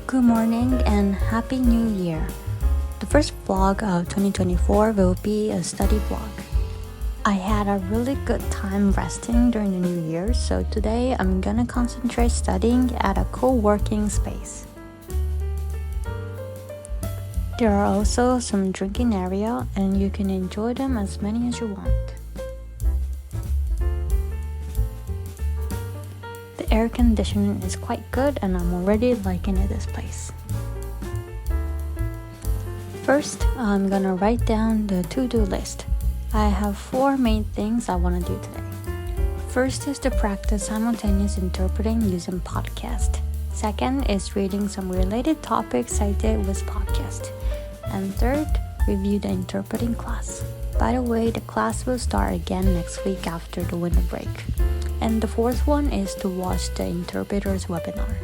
Good morning and Happy New Year! The first vlog of 2024 will be a study vlog. I had a really good time resting during the New Year, so today I'm gonna concentrate studying at a co-working space. There are also some drinking area and you can enjoy them as many as you want. The air conditioning is quite good and I'm already liking this place. First, I'm gonna write down the to-do list. I have 4 main things I want to do today. First is to practice simultaneous interpreting using podcast. Second is reading some related topics I did with podcast. And third, review the interpreting class. By the way, the class will start again next week after the winter break. And the fourth one is to watch the interpreter's webinar.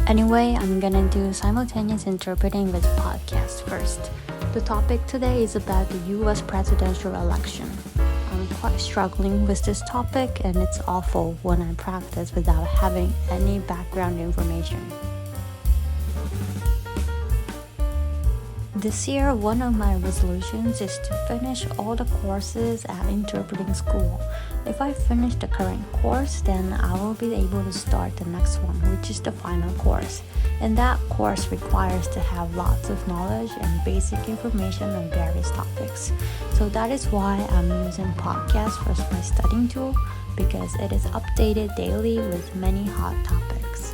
Anyway, I'm gonna do simultaneous interpreting with podcast first. The topic today is about the US presidential election. I'm quite struggling with this topic and it's awful when I practice without having any background information. This year, one of my resolutions is to finish all the courses at interpreting school. If I finish the current course, then I will be able to start the next one, which is the final course. And that course requires to have lots of knowledge and basic information on various topics. So that is why I'm using podcast as my studying tool, because it is updated daily with many hot topics.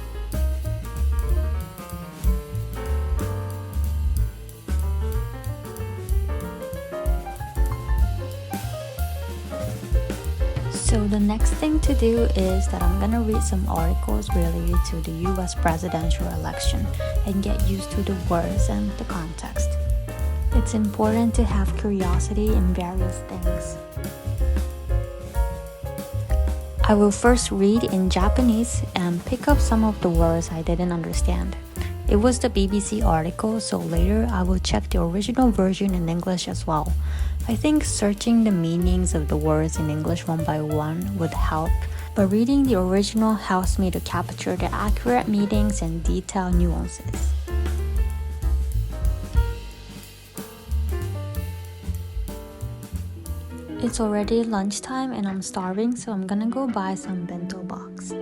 So the next thing to do is that I'm gonna read some articles related to the US presidential election and get used to the words and the context. It's important to have curiosity in various things. I will first read in Japanese and pick up some of the words I didn't understand. It was the BBC article, so later I will check the original version in English as well. I think searching the meanings of the words in English one by one would help, but reading the original helps me to capture the accurate meanings and detailed nuances. It's already lunchtime and I'm starving, so I'm gonna go buy some bento box.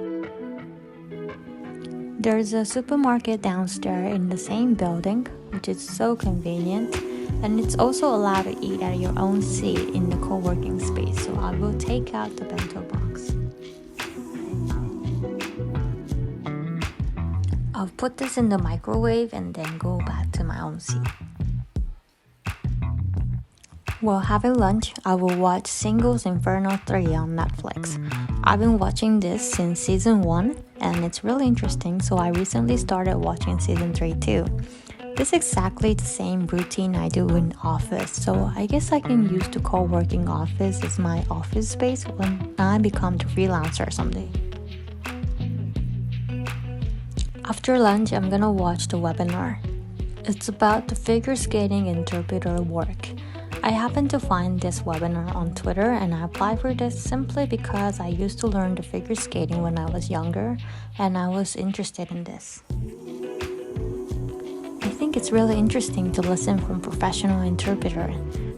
There's a supermarket downstairs in the same building, which is so convenient, and it's also allowed to eat at your own seat in the co-working space, so I will take out the bento box. I'll put this in the microwave and then go back to my own seat. While having lunch, I will watch Singles Inferno 3 on Netflix. I've been watching this since season 1 and it's really interesting, so I recently started watching season 3 too. This is exactly the same routine I do in office, so I guess I can use the co-working office as my office space when I become the freelancer someday. After lunch, I'm gonna watch the webinar. It's about the figure skating interpreter work. I happened to find this webinar on Twitter and I applied for this simply because I used to learn the figure skating when I was younger and I was interested in this. I think it's really interesting to listen from professional interpreter.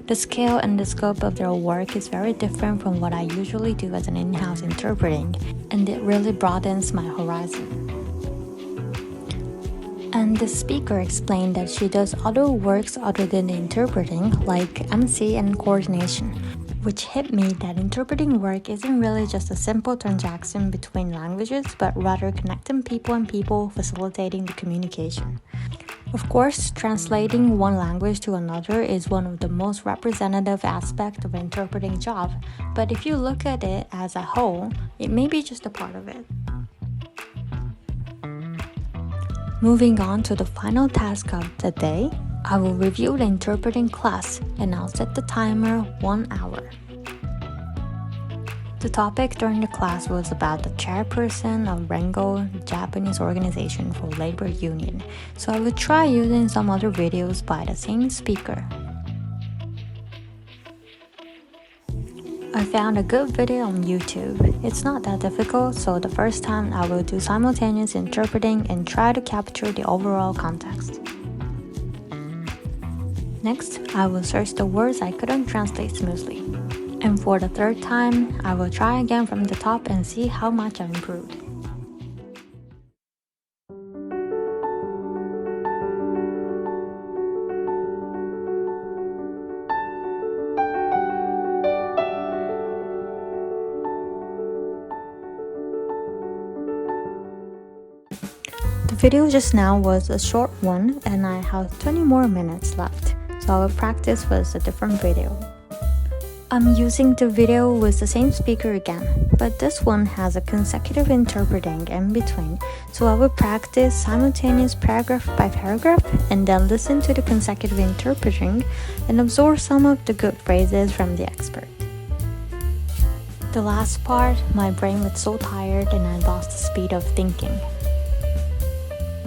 The scale and the scope of their work is very different from what I usually do as an in-house interpreting, and it really broadens my horizon. And the speaker explained that she does other works other than interpreting, like MC and coordination, which hit me that interpreting work isn't really just a simple transaction between languages, but rather connecting people and people, facilitating the communication. Of course, translating one language to another is one of the most representative aspects of an interpreting job, but if you look at it as a whole, it may be just a part of it. Moving on to the final task of the day, I will review the interpreting class and I'll set the timer 1 hour. The topic during the class was about the chairperson of Rengo, the Japanese organization for labor union, so I will try using some other videos by the same speaker. I found a good video on YouTube. It's not that difficult, so the first time I will do simultaneous interpreting and try to capture the overall context. Next, I will search the words I couldn't translate smoothly. And for the third time, I will try again from the top and see how much I've improved. The video just now was a short one and I have 20 more minutes left, so I will practice with a different video. I'm using the video with the same speaker again, but this one has a consecutive interpreting in between, so I will practice simultaneous paragraph by paragraph and then listen to the consecutive interpreting and absorb some of the good phrases from the expert. The last part, my brain was so tired and I lost the speed of thinking.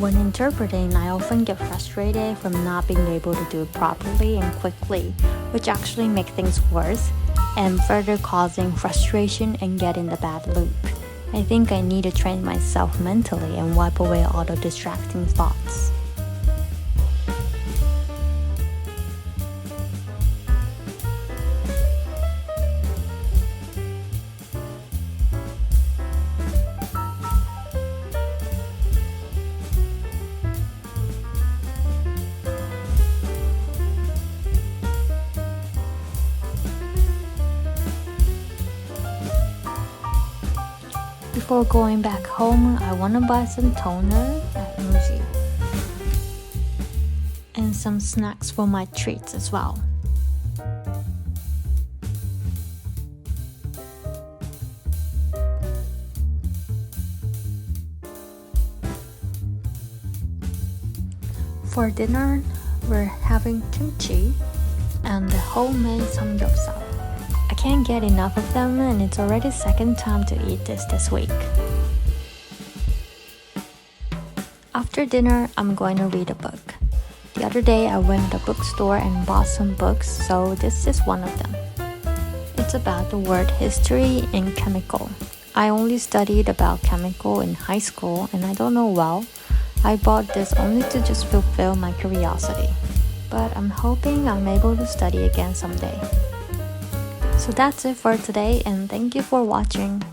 When interpreting, I often get frustrated from not being able to do it properly and quickly, which actually makes things worse and further causing frustration and get in the bad loop. I think I need to train myself mentally and wipe away all the distracting thoughts. Before going back home, I want to buy some toner at Muji and some snacks for my treats as well. For dinner, we're having kimchi and the homemade samgyeopsal. I can't get enough of them and it's already second time to eat this week. After dinner, I'm going to read a book. The other day I went to the bookstore and bought some books, so this is one of them. It's about the word history and chemical. I only studied about chemical in high school and I don't know well. I bought this only to just fulfill my curiosity. But I'm hoping I'm able to study again someday. So that's it for today and thank you for watching.